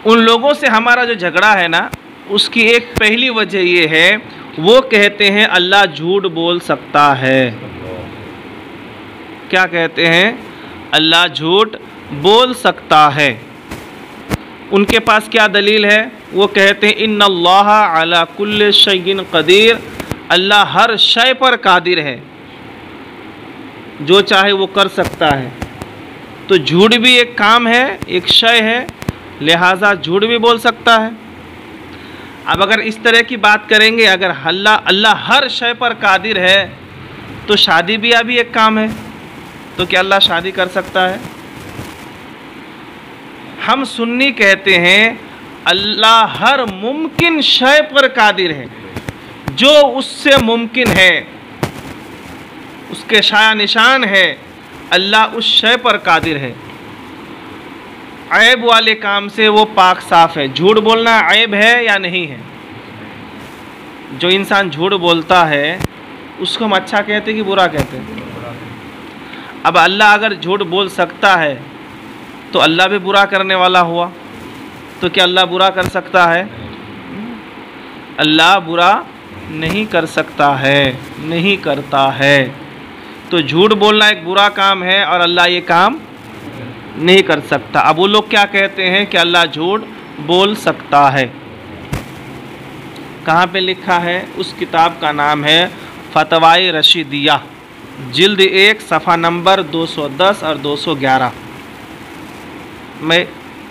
उन लोगों से हमारा जो झगड़ा है ना, उसकी एक पहली वजह ये है, वो कहते हैं अल्लाह झूठ बोल सकता है। क्या कहते हैं? अल्लाह झूठ बोल सकता है। उनके पास क्या दलील है? वो कहते हैं इन्नल्लाह अला कुल्li शैइन कदीर, अल्लाह हर शय पर कादिर है, जो चाहे वो कर सकता है। तो झूठ भी एक काम है, एक शय है, लिहाजा झूठ भी बोल सकता है। अब अगर इस तरह की बात करेंगे, अगर अल्लाह हर शय पर कादिर है, तो शादी ब्याह भी एक काम है, तो क्या अल्लाह शादी कर सकता है? हम सुन्नी कहते हैं अल्लाह हर मुमकिन शय पर कादिर है, जो उससे मुमकिन है, उसके शाया निशान है, अल्लाह उस शय पर कादिर है। ऐब वाले काम से वो पाक साफ है। झूठ बोलना ऐब है या नहीं है? जो इंसान झूठ बोलता है उसको हम अच्छा कहते कि बुरा कहते हैं? अब अल्लाह अगर झूठ बोल सकता है तो अल्लाह भी बुरा करने वाला हुआ, तो क्या अल्लाह बुरा कर सकता है? अल्लाह बुरा नहीं कर सकता है, नहीं करता है। तो झूठ बोलना एक बुरा काम है और अल्लाह ये काम नहीं कर सकता। अब वो लोग क्या कहते हैं कि अल्लाह झूठ बोल सकता है। कहाँ पे लिखा है? उस किताब का नाम है फतवाए रशीदिया, जिल्द 1 सफ़ा नंबर 210 और 211। मैं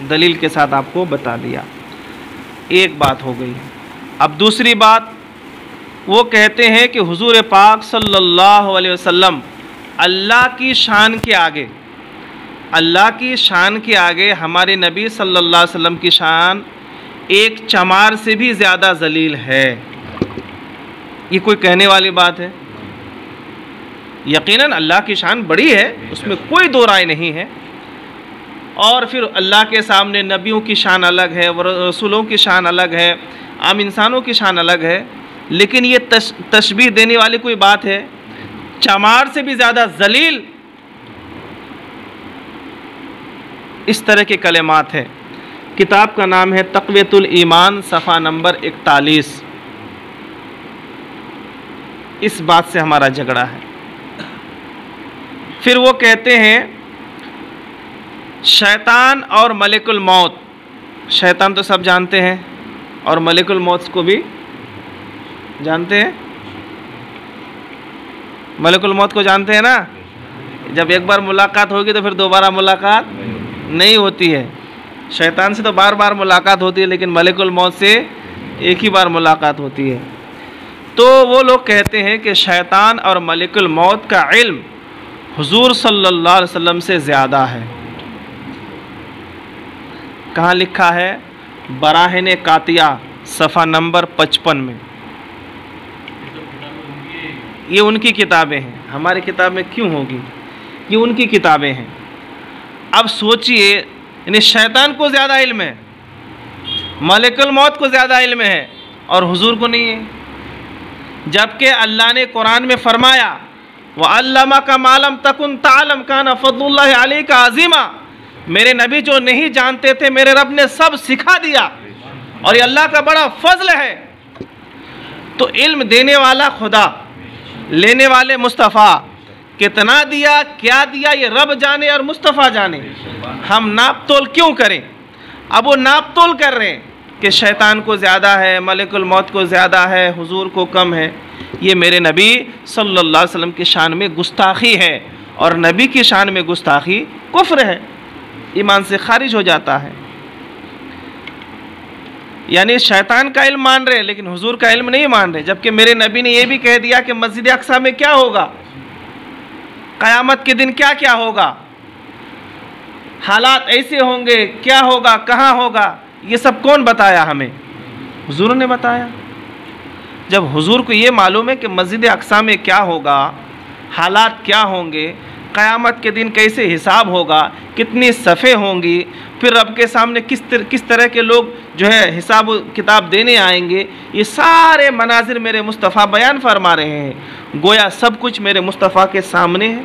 दलील के साथ आपको बता दिया। एक बात हो गई। अब दूसरी बात, वो कहते हैं कि हुजूर पाक सल्लल्लाहु अलैहि वसल्लम अल्लाह की शान के आगे, अल्लाह की शान के आगे हमारे नबी सल्लल्लाहु अलैहि वसल्लम की शान एक चमार से भी ज़्यादा जलील है। ये कोई कहने वाली बात है? यकीनन अल्लाह की शान बड़ी है, उसमें कोई दो राय नहीं है। और फिर अल्लाह के सामने नबियों की शान अलग है, रसूलों की शान अलग है, आम इंसानों की शान अलग है। लेकिन ये तशबीह देने वाली कोई बात है? चमार से भी ज़्यादा जलील, इस तरह के कलेमात हैं। किताब का नाम है तक़वियतुल ईमान, सफ़ा नंबर 41। इस बात से हमारा झगड़ा है। फिर वो कहते हैं शैतान और मलिकुल मौत, शैतान तो सब जानते हैं और मलिकुल मौत को भी जानते हैं। मलिकुल मौत को जानते हैं ना? जब एक बार मुलाकात होगी तो फिर दोबारा मुलाकात नहीं होती है। शैतान से तो बार बार मुलाकात होती है, लेकिन मलिकुल मौत से एक ही बार मुलाकात होती है। तो वो लोग कहते हैं कि शैतान और मलिकुल मौत का इल्म हुजूर सल्लल्लाहु अलैहि वसल्लम से ज़्यादा है। कहाँ लिखा है? बराहिन कातिया, सफ़ा नंबर 55 में। ये उनकी किताबें हैं, हमारी किताब में क्यों होगी? ये उनकी किताबें हैं। अब सोचिए, यानी शैतान को ज़्यादा इल्म है, मलिकुल मौत को ज़्यादा इल्म है और हुजूर को नहीं है। जबकि अल्लाह ने कुरान में फरमाया व अल्लमका मा लम तकुन तालम काना फज़लुल्लाहि अलैका अज़ीमा, मेरे नबी जो नहीं जानते थे मेरे रब ने सब सिखा दिया और ये अल्लाह का बड़ा फजल है। तो इल्म देने वाला खुदा, लेने वाले मुस्तफ़ा, कितना दिया क्या दिया ये रब जाने और मुस्तफ़ा जाने। हम नाप तोल क्यों करें? अब वो नाप तोल कर रहे हैं कि शैतान को ज़्यादा है, मलिकुल मौत को ज़्यादा है, हुजूर को कम है। ये मेरे नबी सल्लल्लाहु अलैहि वसल्लम की शान में गुस्ताखी है और नबी की शान में गुस्ताखी कुफ्र है, ईमान से खारिज हो जाता है। यानी शैतान का इल्म मान रहे लेकिन हुजूर का इल्म नहीं मान रहे। जबकि मेरे नबी ने यह भी कह दिया कि मस्जिद अक्सा में क्या होगा, क़यामत के दिन क्या क्या होगा, हालात ऐसे होंगे, क्या होगा, कहाँ होगा, ये सब कौन बताया हमें? हुजूर ने बताया। जब हुजूर को ये मालूम है कि मस्जिद अक्सा में क्या होगा, हालात क्या होंगे, क़यामत के दिन कैसे हिसाब होगा, कितनी सफ़े होंगी, फिर रब के सामने किस तरह के लोग जो है हिसाब किताब देने आएंगे, ये सारे मनाजिर मेरे मुस्तफ़ा बयान फरमा रहे हैं। गोया सब कुछ मेरे मुस्तफ़ा के सामने है।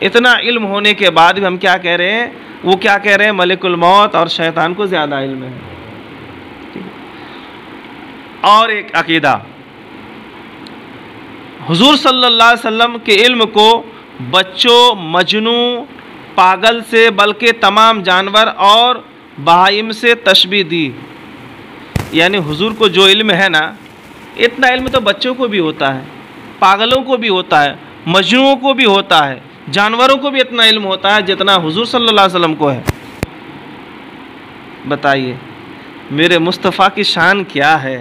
इतना इल्म होने के बाद भी हम क्या कह रहे हैं, वो क्या कह रहे हैं, मलिकुल मौत और शैतान को ज़्यादा इल्म है। और एक अकीदा, हुजूर सल्लल्लाहु अलैहि वसल्लम के इल्म को बच्चों, मजनू, पागल से बल्कि तमाम जानवर और बहाइम से तशबीह दी। यानी हुजूर को जो इल्म है ना, इतना इल्म तो बच्चों को भी होता है, पागलों को भी होता है, मजनूओं को भी होता है, जानवरों को भी इतना इल्म होता है जितना हुजूर सल्लल्लाहु अलैहि वसल्लम को है। बताइए मेरे मुस्तफ़ा की शान क्या है।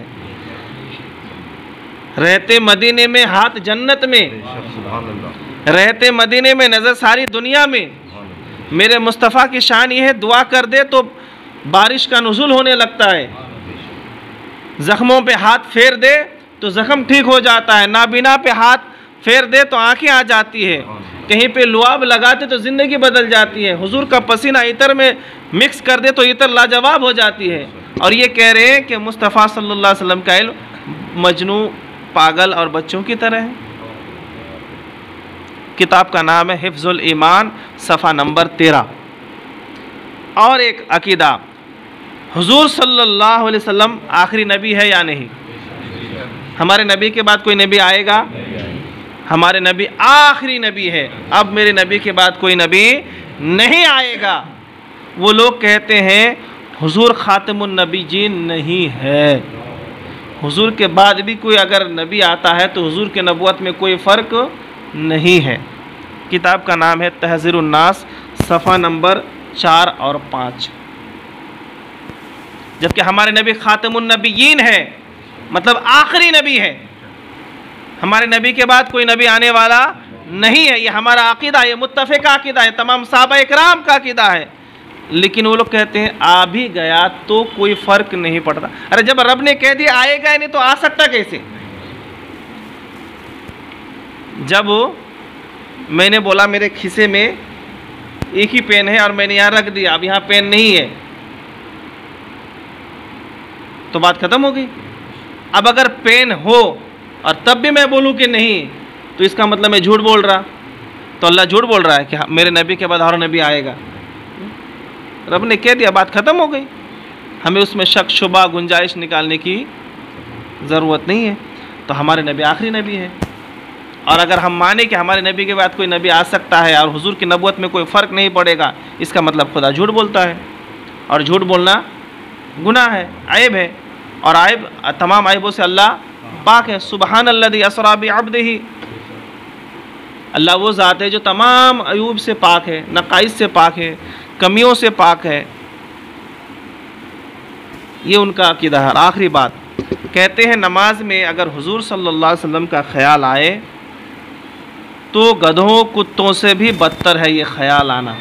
रहते मदीने में हाथ जन्नत में, रहते मदीने में नज़र सारी दुनिया में। मेरे मुस्तफ़ा की शान ये है, दुआ कर दे तो बारिश का नुज़ुल होने लगता है, ज़ख्मों पे हाथ फेर दे तो ज़ख्म ठीक हो जाता है, नाबीना पे हाथ फेर दे तो आंखें आ जाती है, कहीं पे लुआब लगाते तो ज़िंदगी बदल जाती है, हुजूर का पसीना इतर में मिक्स कर दे तो इतर लाजवाब हो जाती है। और ये कह रहे हैं कि मुस्तफ़ा सल्लल्लाहु अलैहि वसल्लम का इल्म मजनू, पागल और बच्चों की तरह है। किताब का नाम है हिफ्ज़ुल ईमान, सफ़ा नंबर 13। और एक अकीदा, हुजूर सल्लल्लाहु अलैहि वसल्लम आखिरी नबी है या नहीं? हमारे नबी के बाद कोई नबी आएगा? हमारे नबी आखिरी नबी है, अब मेरे नबी के बाद कोई नबी नहीं आएगा। वो लोग कहते हैं हुजूर खातमुन नबीयीन नहीं है, हुजूर के बाद भी कोई अगर नबी आता है तो हुजूर के नबूवत में कोई फ़र्क नहीं है। किताब का नाम है तहज़ीरुन नास, सफ़ा नंबर 4 और 5। जबकि हमारे नबी खातमुन नबीयीन है, मतलब आखिरी नबी है, हमारे नबी के बाद कोई नबी आने वाला नहीं है। ये हमारा अकीदा, ये मुत्तफ़िक़ अकीदा है, तमाम सहाबा इकराम का अकीदा है। लेकिन वो लोग कहते हैं आ भी गया तो कोई फ़र्क नहीं पड़ता। अरे जब रब ने कह दिया आएगा ही नहीं तो आ सकता कैसे? जब मैंने बोला मेरे खिसे में एक ही पेन है और मैंने यहाँ रख दिया, अब यहाँ पेन नहीं है, तो बात ख़त्म हो गई। अब अगर पेन हो और तब भी मैं बोलूँ कि नहीं, तो इसका मतलब मैं झूठ बोल रहा, तो अल्लाह झूठ बोल रहा है कि मेरे नबी के बाद और नबी आएगा। रब ने कह दिया, बात ख़त्म हो गई। हमें उसमें शक शुबा गुंजाइश निकालने की ज़रूरत नहीं है। तो हमारे नबी आखिरी नबी है। और अगर हम माने कि हमारे नबी के बाद कोई नबी आ सकता है और हुजूर की नबूवत में कोई फ़र्क नहीं पड़ेगा, इसका मतलब खुदा झूठ बोलता है, और झूठ बोलना गुनाह है, ऐब है, और ऐब तमाम ऐबों से अल्लाह पाक है। सुबहानल्लज़ी असरा बिअब्दिही, अल्लाह वो ज़ात है जो तमाम अयूब से पाक है, नक़ाइस से पाक है, कमियों से पाक है। ये उनका अक़ीदा है। आखिरी बात कहते हैं, नमाज में अगर हुजूर सल्लल्लाहु अलैहि वसल्लम का ख्याल आए तो गधों कुत्तों से भी बदतर है ये ख्याल आना।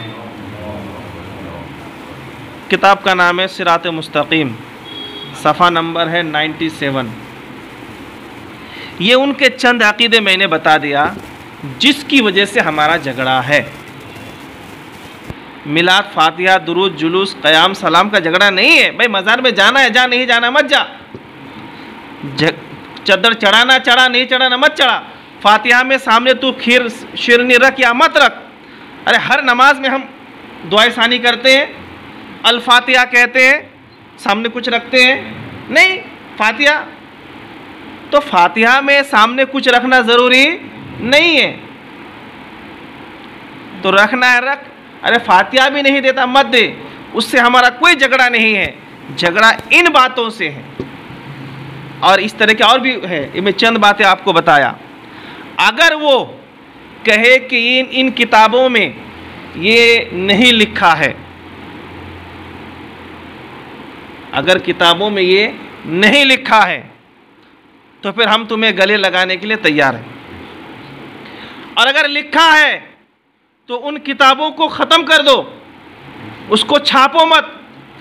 किताब का नाम है सिरात मुस्तकीम, सफ़ा नंबर है 97। ये उनके चंद अक़ीदे मैंने बता दिया जिसकी वजह से हमारा झगड़ा है। मिलाद, फातिहा, दुरूद, जुलूस, क़याम, सलाम का झगड़ा नहीं है। भाई मज़ार में जाना है जा, नहीं जाना मत जा, चद्दर चढ़ाना चढ़ा, नहीं चढ़ाना मत चढ़ा, फातिहा में सामने तू खीर शिरनी रख या मत रख। अरे हर नमाज में हम दुआ सानी करते हैं, अल फातिहा कहते हैं, सामने कुछ रखते हैं? नहीं। फातिहा तो फातिहा में सामने कुछ रखना ज़रूरी नहीं है, तो रखना है रख। अरे फातिहा भी नहीं देता मत दे, उससे हमारा कोई झगड़ा नहीं है। झगड़ा इन बातों से है, और इस तरह के और भी है। मैं चंद बातें आपको बताया। अगर वो कहे कि इन किताबों में ये नहीं लिखा है, अगर किताबों में ये नहीं लिखा है तो फिर हम तुम्हें गले लगाने के लिए तैयार हैं। और अगर लिखा है तो उन किताबों को ख़त्म कर दो, उसको छापो मत,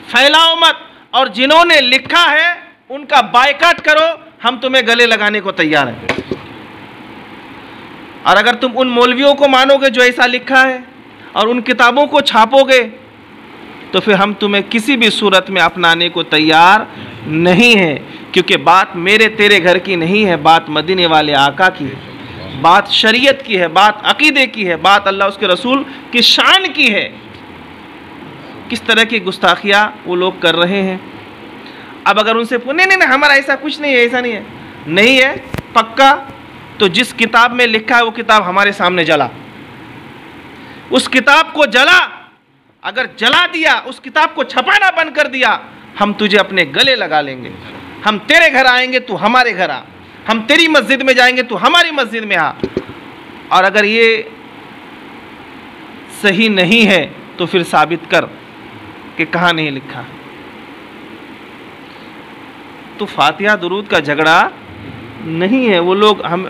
फैलाओ मत, और जिन्होंने लिखा है उनका बायकाट करो, हम तुम्हें गले लगाने को तैयार हैं। और अगर तुम उन मौलवियों को मानोगे जो ऐसा लिखा है और उन किताबों को छापोगे, तो फिर हम तुम्हें किसी भी सूरत में अपनाने को तैयार नहीं है, क्योंकि बात मेरे तेरे घर की नहीं है, बात मदीने वाले आका की है। बात शरीयत की है, बात अकीदे की है, बात अल्लाह उसके रसूल की शान की है। किस तरह की गुस्ताखियाँ वो लोग कर रहे हैं। अब अगर उनसे नहीं नहीं नहीं हमारा ऐसा कुछ नहीं है, ऐसा नहीं है, नहीं है पक्का, तो जिस किताब में लिखा है वो किताब हमारे सामने जला, उस किताब को जला, अगर जला दिया, उस किताब को छपाना बंद कर दिया, हम तुझे अपने गले लगा लेंगे। हम तेरे घर आएंगे, तू हमारे घर आ, हम तेरी मस्जिद में जाएंगे, तू हमारी मस्जिद में आ। और अगर ये सही नहीं है तो फिर साबित कर कि कहाँ नहीं लिखा। तो फातिहा दुरूद का झगड़ा नहीं है। वो लोग हम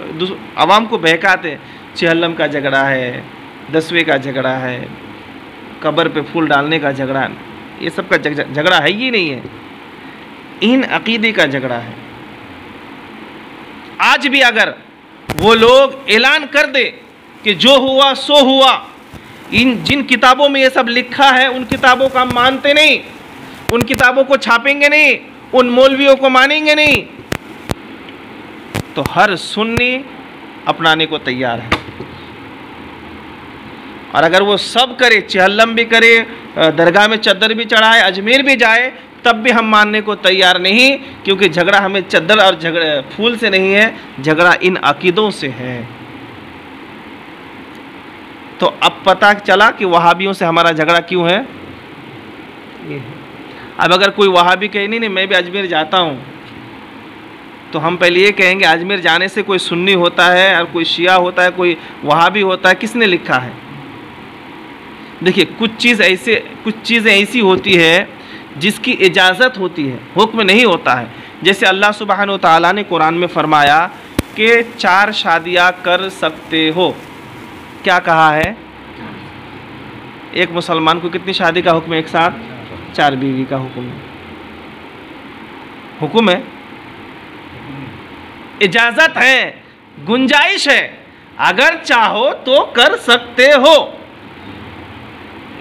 आवाम को बहकाते हैं, चहल्लम का झगड़ा है, 10वें का झगड़ा है, कब्र पे फूल डालने का झगड़ा, ये सब का झगड़ा है ही नहीं है, इन अकीदे का झगड़ा है। आज भी अगर वो लोग ऐलान कर दे कि जो हुआ सो हुआ, इन जिन किताबों में ये सब लिखा है उन किताबों को हम मानते नहीं, उन किताबों को छापेंगे नहीं, उन मौलवियों को मानेंगे नहीं, तो हर सुन्नी अपनाने को तैयार है। और अगर वो सब करे, चहल्लम भी करे, दरगाह में चद्दर भी चढ़ाए, अजमेर भी जाए, तब भी हम मानने को तैयार नहीं, क्योंकि झगड़ा हमें चद्दर और झगड़ा फूल से नहीं है, झगड़ा इन अकीदों से है। तो अब पता चला कि वहाबियों से हमारा झगड़ा क्यों है। अब अगर कोई वहाबी कहे नहीं नहीं मैं भी अजमेर जाता हूँ, तो हम पहले ये कहेंगे अजमेर जाने से कोई सुन्नी होता है और कोई शिया होता है, कोई वहाबी होता है, किसने लिखा है। देखिए कुछ चीज़ें ऐसी होती है जिसकी इजाज़त होती है, हुक्म नहीं होता है। जैसे अल्लाह सुब्हानहू तआला ने कुरान में फरमाया कि 4 शादियाँ कर सकते हो। क्या कहा है? एक मुसलमान को कितनी शादी का हुक्म है? एक साथ 4 बीवी का हुक्म है। हुक्म है, इजाज़त है, गुंजाइश है, अगर चाहो तो कर सकते हो।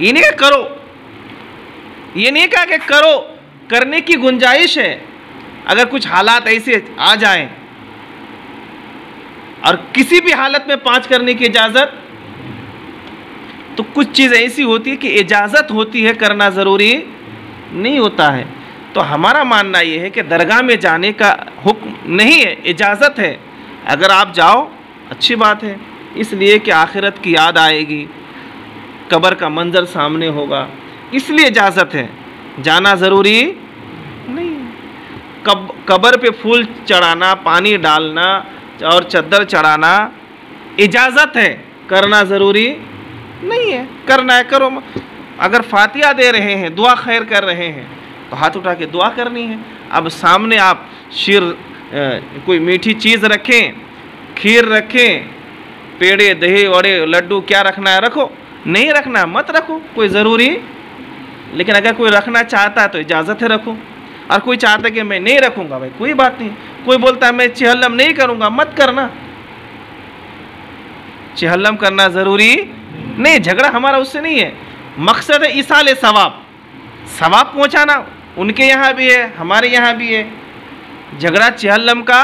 ये नहीं करो, ये नहीं कहा कि करो, करने की गुंजाइश है। अगर कुछ हालात ऐसे आ जाएं और किसी भी हालत में 5 करने की इजाज़त, तो कुछ चीज़ ऐसी होती है कि इजाज़त होती है, करना ज़रूरी नहीं होता है। तो हमारा मानना ये है कि दरगाह में जाने का हुक्म नहीं है, इजाज़त है। अगर आप जाओ अच्छी बात है, इसलिए कि आखिरत की याद आएगी, कब्र का मंजर सामने होगा, इसलिए इजाज़त है, जाना ज़रूरी नहीं। कब्र पे फूल चढ़ाना, पानी डालना और चद्दर चढ़ाना इजाज़त है, करना ज़रूरी नहीं है। करना है करो। अगर फातिहा दे रहे हैं, दुआ खैर कर रहे हैं, तो हाथ उठा के दुआ करनी है। अब सामने आप शीर कोई मीठी चीज़ रखें, खीर रखें, पेड़े दही वड़े लड्डू क्या रखना है रखो, नहीं रखना मत रखो, कोई ज़रूरी। लेकिन अगर कोई रखना चाहता है तो इजाज़त है रखो, और कोई चाहता है कि मैं नहीं रखूँगा, भाई कोई बात नहीं। कोई बोलता है मैं चहल्लम नहीं करूँगा, मत करना। चहल्लम करना ज़रूरी नहीं, झगड़ा हमारा उससे नहीं है। मकसद है इसाले सवाब, सवाब पहुँचाना। उनके यहाँ भी है, हमारे यहाँ भी है। झगड़ा चहल्लम का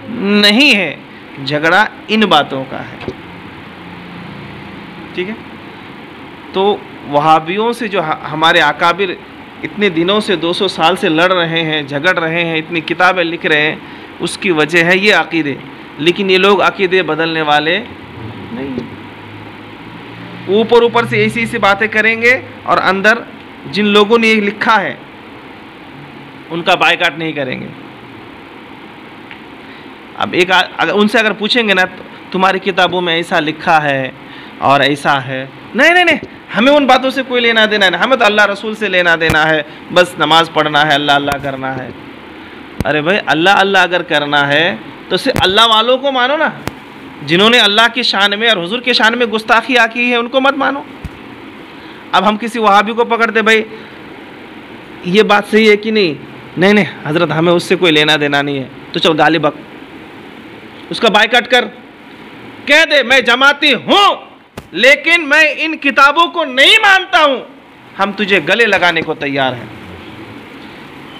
नहीं है, झगड़ा इन बातों का है। ठीक है। तो वहाबियों से जो हमारे अकाबिर इतने दिनों से 200 साल से लड़ रहे हैं, झगड़ रहे हैं, इतनी किताबें लिख रहे हैं, उसकी वजह है ये अकीदे। लेकिन ये लोग अकीदे बदलने वाले नहीं, ऊपर ऊपर से ऐसी ऐसी बातें करेंगे और अंदर जिन लोगों ने ये लिखा है उनका बायकाट नहीं करेंगे। अब अगर उनसे अगर पूछेंगे ना तुम्हारी किताबों में ऐसा लिखा है और ऐसा है, नहीं नहीं नहीं हमें उन बातों से कोई लेना देना नहीं, हमें तो अल्लाह रसूल से लेना देना है, बस नमाज पढ़ना है, अल्लाह अल्लाह करना है। अरे भाई अल्लाह अल्लाह अगर करना है तो सिर्फ अल्लाह वालों को मानो ना, जिन्होंने अल्लाह की शान में और हुजूर की शान में गुस्ताखियाँ की है उनको मत मानो। अब हम किसी वहाबी को पकड़ते भाई ये बात सही है कि नहीं, नहीं नहीं हज़रत हमें उससे कोई लेना देना नहीं है, तो चल गाली बक, उसका बायकॉट कर, कह दे मैं जमाती हूँ लेकिन मैं इन किताबों को नहीं मानता हूँ, हम तुझे गले लगाने को तैयार हैं।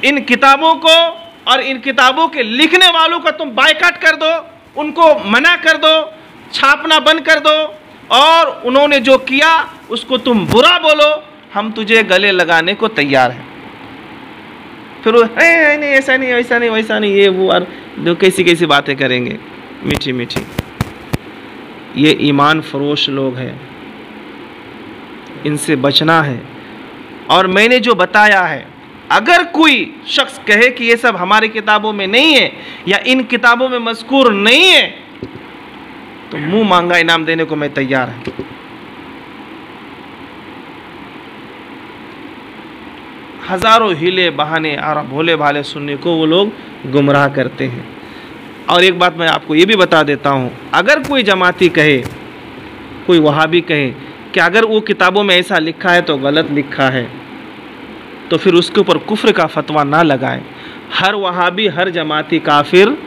इन किताबों को और इन किताबों के लिखने वालों का तुम बायकॉट कर दो, उनको मना कर दो, छापना बंद कर दो, और उन्होंने जो किया उसको तुम बुरा बोलो, हम तुझे गले लगाने को तैयार हैं। फिर वो नहीं, ऐसा नहीं, वैसा नहीं, वैसा नहीं, ये वो, और जो कैसी कैसी बातें करेंगे मीठी मीठी। ये ईमान फरोश लोग हैं, इनसे बचना है। और मैंने जो बताया है, अगर कोई शख्स कहे कि ये सब हमारी किताबों में नहीं है या इन किताबों में मज़कूर नहीं है, तो मुंह मांगा इनाम देने को मैं तैयार हूं। हजारों हीले बहाने और भोले भाले सुनने को वो लोग गुमराह करते हैं। और एक बात मैं आपको ये भी बता देता हूँ, अगर कोई जमाती कहे, कोई वहाबी कहे कि अगर वो किताबों में ऐसा लिखा है तो गलत लिखा है, तो फिर उसके ऊपर कुफ्र का फतवा ना लगाएं। हर वहाबी, हर जमाती काफिर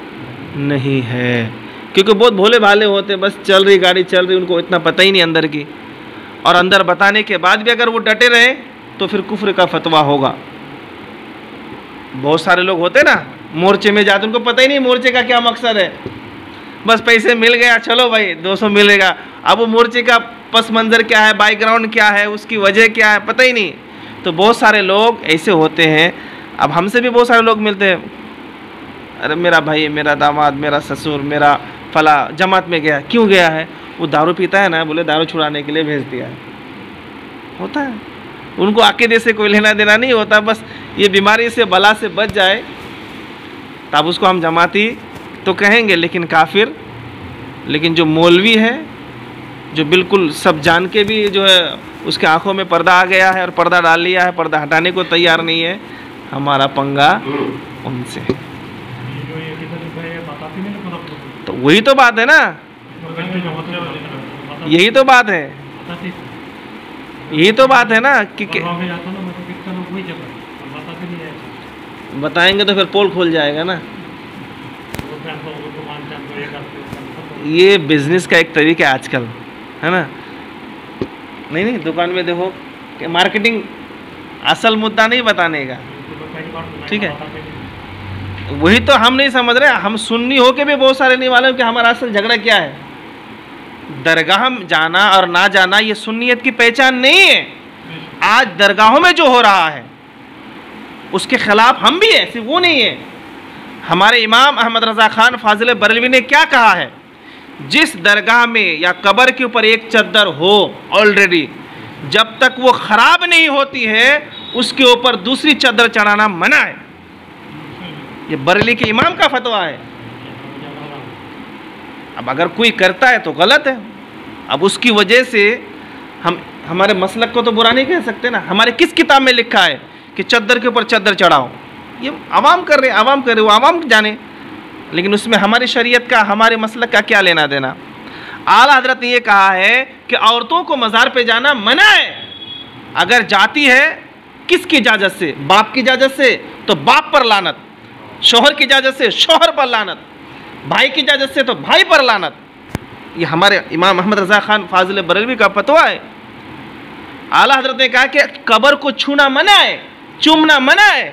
नहीं है, क्योंकि बहुत भोले भाले होते, बस चल रही गाड़ी चल रही, उनको इतना पता ही नहीं अंदर की। और अंदर बताने के बाद भी अगर वो डटे रहे तो फिर कुफ्र का फतवा होगा। बहुत सारे लोग होते ना, मोर्चे में जाते, उनको पता ही नहीं मोर्चे का क्या मकसद है, बस पैसे मिल गया, चलो भाई 200 मिलेगा। अब वो मोर्चे का पस मंज़र क्या है, बैकग्राउंड क्या है, उसकी वजह क्या है, पता ही नहीं। तो बहुत सारे लोग ऐसे होते हैं। अब हमसे भी बहुत सारे लोग मिलते हैं, अरे मेरा भाई, मेरा दामाद, मेरा ससुर, मेरा फला जमात में गया। क्यों गया है? वो दारू पीता है ना, बोले दारू छुड़ाने के लिए भेज दिया है। होता है, उनको अकीदे से कोई लेना देना नहीं होता, बस ये बीमारी से, बला से बच जाए, तब उसको हम जमाती तो कहेंगे, लेकिन काफिर। लेकिन जो मौलवी है, जो बिल्कुल सब जान के भी जो है उसके आंखों में पर्दा आ गया है और पर्दा डाल लिया है, पर्दा हटाने को तैयार नहीं है, हमारा पंगा उनसे है। तो वही तो बात है ना, यही तो बात है, यही तो बात है ना कि बताएंगे तो फिर पोल खोल जाएगा ना। ये बिजनेस का एक तरीका है आजकल, है ना। नहीं, दुकान में देखो कि मार्केटिंग, असल मुद्दा नहीं बताने का, ठीक है। वही तो हम नहीं समझ रहे। हम सुन्नी हो के भी बहुत सारे नहीं मालूम कि हमारा असल झगड़ा क्या है। दरगाह जाना और ना जाना ये सुन्नियत की पहचान नहीं है। आज दरगाहों में जो हो रहा है उसके खिलाफ हम भी हैं, सिर्फ वो नहीं है। हमारे इमाम अहमद रज़ा खान फाजिल बरेलवी ने क्या कहा है, जिस दरगाह में या कब्र के ऊपर एक चद्दर हो ऑलरेडी, जब तक वो ख़राब नहीं होती है उसके ऊपर दूसरी चद्दर चढ़ाना मना है। ये बरेली के इमाम का फतवा है। अब अगर कोई करता है तो गलत है। अब उसकी वजह से हम हमारे मसलक को तो बुरा नहीं कह सकते ना। हमारे किस किताब में लिखा है कि चद्दर के ऊपर चद्दर चढ़ाओ? ये आवाम कर रहे, आवाम कर रहे, वो आवाम जाने, लेकिन उसमें हमारी शरीयत का, हमारे मसलक का क्या लेना देना। आला हजरत ने ये कहा है कि औरतों को मज़ार पे जाना मना है। अगर जाती है किसकी इजाज़त से? बाप की इजाज़त से तो बाप पर लानत, शोहर की इजाज़त से शोहर पर लानत, भाई की इजाज़त से तो भाई पर लानत। ये हमारे इमाम अहमद रज़ा खान फाजिल बरेलवी का फतवा है। आला हजरत ने कहा कि कब्र को छूना मना है, चूमना मना है,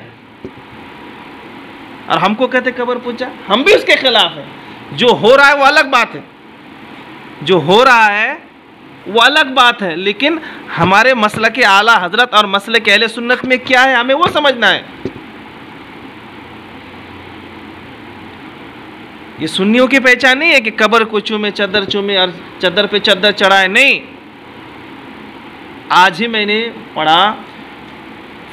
और हमको कहते कब्र पूजा, हम भी उसके खिलाफ है। जो हो रहा है वो अलग बात है, जो हो रहा है वो अलग बात है, लेकिन हमारे मसलक आला हजरत और मसलक अहले सुन्नत में क्या है हमें वो समझना है। ये सुन्नियों की पहचान नहीं है कि कब्र को चूमे, चद्दर चूमे और चद्दर पे चद्दर चढ़ाए, नहीं। आज ही मैंने पढ़ा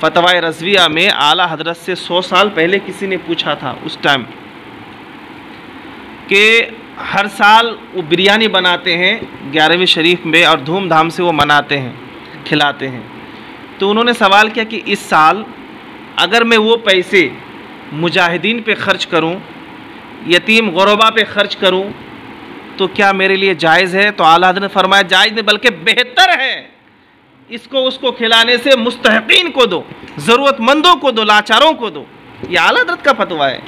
फतवा रज़विया में, आला हजरत से 100 साल पहले किसी ने पूछा था उस टाइम कि हर साल वो बिरयानी बनाते हैं 11वीं शरीफ में और धूमधाम से वो मनाते हैं, खिलाते हैं। तो उन्होंने सवाल किया कि इस साल अगर मैं वो पैसे मुजाहिदीन पे ख़र्च करूं, यतीम गुरबा पे ख़र्च करूं, तो क्या मेरे लिए जायज़ है? तो आला हज़रत ने फरमाया जायज़ नहीं बल्कि बेहतर है, इसको उसको खिलाने से मुस्तहक़ीन को दो, ज़रूरतमंदों को दो, लाचारों को दो। ये आला हज़रत का फतवा है।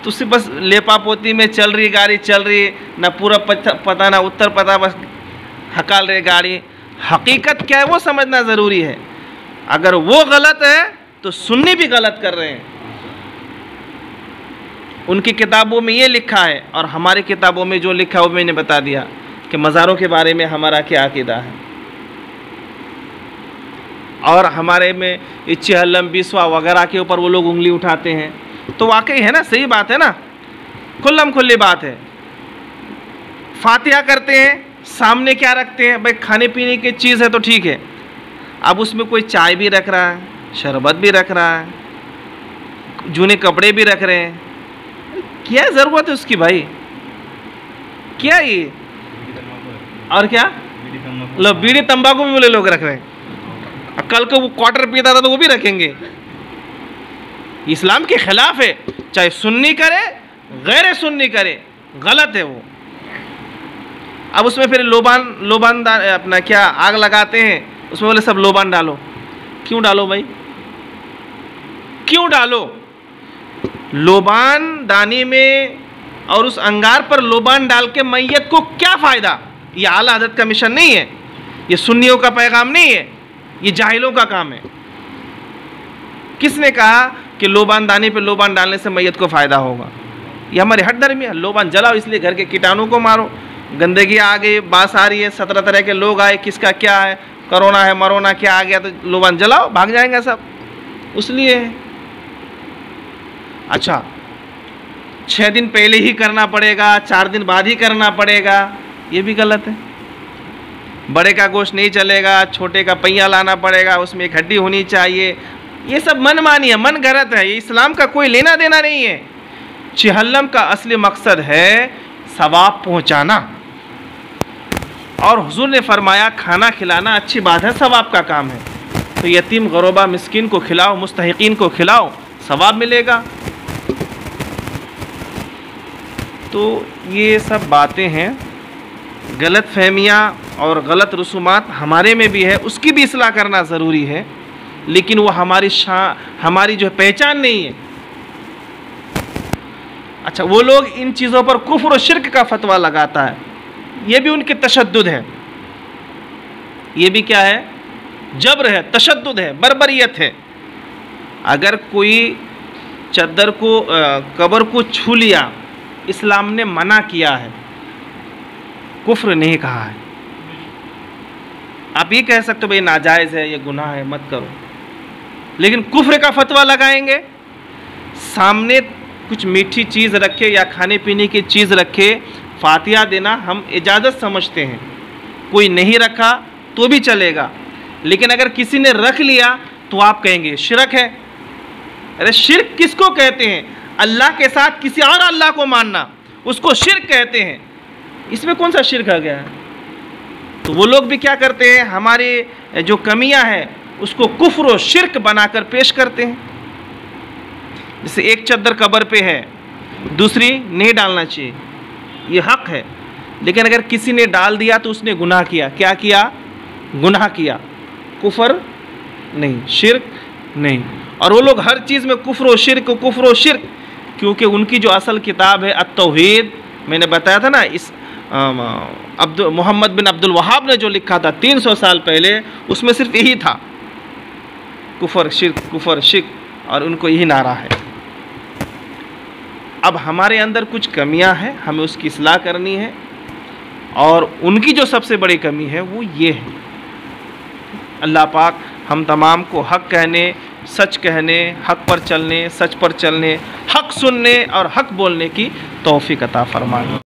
तो सिर्फ बस लेपा पोती में चल रही गाड़ी, चल रही ना पूरा पता ना उत्तर पता, बस हकाल रहे गाड़ी। हकीकत क्या है वो समझना ज़रूरी है। अगर वो गलत है तो सुन्नी भी गलत कर रहे हैं। उनकी किताबों में ये लिखा है और हमारी किताबों में जो लिखा है वो मैंने बता दिया कि मज़ारों के बारे में हमारा क्या अक़ीदा है। और हमारे में ये चहलम बिस्वा वगैरह के ऊपर वो लोग उंगली उठाते हैं, तो वाकई है ना, सही बात है ना, खुल्लम खुल्ली बात है। फातिहा करते हैं, सामने क्या रखते हैं भाई, खाने पीने की चीज़ है तो ठीक है, अब उसमें कोई चाय भी रख रहा है, शरबत भी रख रहा है, जूने कपड़े भी रख रहे हैं, क्या ज़रूरत है उसकी भाई, क्या ये, और क्या लो बीड़ी तंबाकू भी बोले लोग रख रहे हैं, कल को वो क्वार्टर पीता था तो वो भी रखेंगे। इस्लाम के खिलाफ है, चाहे सुन्नी करे गैर सुन्नी करे, गलत है वो। अब उसमें फिर लोबान अपना क्या आग लगाते हैं, उसमें बोले सब लोबान डालो, क्यों डालो भाई, क्यों डालो? लोबान दानी में और उस अंगार पर लोबान डाल के मैयत को क्या फ़ायदा? ये आला हज़रत का मिशन नहीं है, ये सुन्नियों का पैगाम नहीं है, ये जाहिलों का काम है। किसने कहा कि लोबान दानी पे लोबान डालने से मैयत को फ़ायदा होगा? ये हमारे हट धर्म है। लोबान जलाओ इसलिए घर के कीटाणु को मारो, गंदगी आ गई, बास आ रही है, 17 तरह के लोग आए, किसका क्या है, कोरोना है मरोना क्या आ गया, तो लोबान जलाओ, भाग जाएंगे सब, उसलिए। अच्छा, 6 दिन पहले ही करना पड़ेगा, 4 दिन बाद ही करना पड़ेगा, ये भी गलत है। बड़े का गोश्त नहीं चलेगा, छोटे का पहिया लाना पड़ेगा, उसमें एक हड्डी होनी चाहिए, ये सब मनमानी है, मन गलत है, ये इस्लाम का कोई लेना देना नहीं है। चहल्लम का असली मकसद है सवाब पहुंचाना, और हुजूर ने फरमाया खाना खिलाना अच्छी बात है, सवाब का काम है, तो यतीम गरोबा मिस्किन को खिलाओ, मुस्तहिकीन को खिलाओ, सवाब मिलेगा। तो ये सब बातें हैं, गलत फहमियाँ और गलत रसूमात हमारे में भी है, उसकी भी इस्लाह करना ज़रूरी है, लेकिन वो हमारी जो पहचान नहीं है। अच्छा, वो लोग इन चीज़ों पर कुफ्र और शिर्क का फतवा लगाता है, ये भी उनकी तशद्दुद है, ये भी क्या है, जबर है, तशद्दुद है, बर्बरियत है। अगर कोई चद्दर को कब्र को छू लिया, इस्लाम ने मना किया है, कुफ्र नहीं कहा है। आप ये कह सकते हो भाई नाजायज़ है, ये गुनाह है, मत करो, लेकिन कुफ्र का फतवा लगाएंगे, सामने कुछ मीठी चीज़ रखे या खाने पीने की चीज़ रखे, फातिहा देना हम इजाज़त समझते हैं, कोई नहीं रखा तो भी चलेगा, लेकिन अगर किसी ने रख लिया तो आप कहेंगे शिरक है। अरे शिर्क किसको कहते हैं? अल्लाह के साथ किसी और अल्लाह को मानना, उसको शिर्क कहते हैं। इसमें कौन सा शिर्क आ गया है? तो वो लोग भी क्या करते हैं, हमारे जो कमियां हैं उसको कुफ्र और शिर्क बनाकर पेश करते हैं। जैसे एक चद्दर कब्र पे है, दूसरी नहीं डालना चाहिए, ये हक है, लेकिन अगर किसी ने डाल दिया तो उसने गुनाह किया। क्या किया? गुनाह किया, कुफ्र नहीं, शिर्क नहीं। और वो लोग हर चीज़ में कुफ्र और शिर्क, क्योंकि उनकी जो असल किताब है अत-तौहीद, मैंने बताया था ना, इस मोहम्मद बिन अब्दुल वहाब ने जो लिखा था 300 साल पहले, उसमें सिर्फ यही था, कुफ्र शिर्क, और उनको यही नारा है। अब हमारे अंदर कुछ कमियां हैं, हमें उसकी इस्लाह करनी है, और उनकी जो सबसे बड़ी कमी है वो ये है। अल्लाह पाक हम तमाम को हक़ कहने, सच कहने, हक़ पर चलने, सच पर चलने, हक़ सुनने और हक़ बोलने की तौफ़ीक़ अता फरमाए।